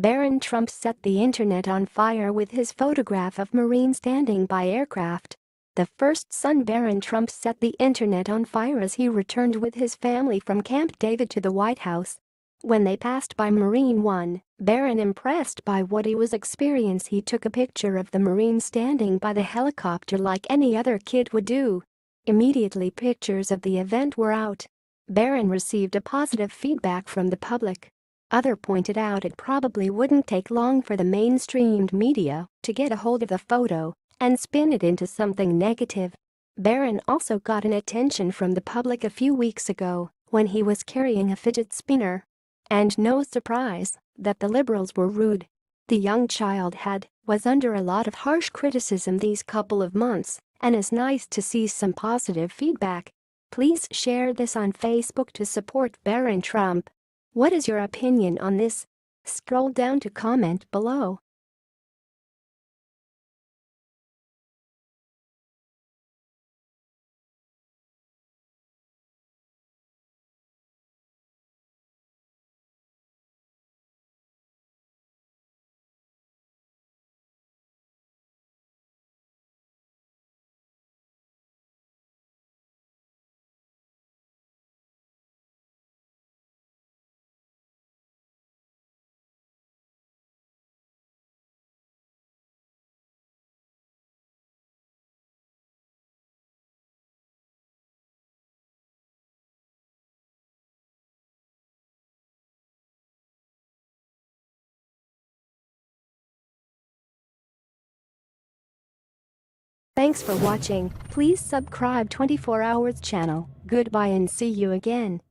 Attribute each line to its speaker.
Speaker 1: Barron Trump set the internet on fire with his photograph of Marine standing by aircraft. The first son Barron Trump set the internet on fire as he returned with his family from Camp David to the White House. When they passed by Marine One, Barron, impressed by what he was experiencing, he took a picture of the Marine standing by the helicopter like any other kid would do. Immediately pictures of the event were out. Barron received a positive feedback from the public. Others pointed out it probably wouldn't take long for the mainstreamed media to get a hold of the photo and spin it into something negative. Barron also got an attention from the public a few weeks ago when he was carrying a fidget spinner. And no surprise that the liberals were rude. The young child was under a lot of harsh criticism these couple of months, and it's nice to see some positive feedback. Please share this on Facebook to support Barron Trump. What is your opinion on this? Scroll down to comment below. Thanks for watching. Please subscribe 24 Hours channel. Goodbye and see you again.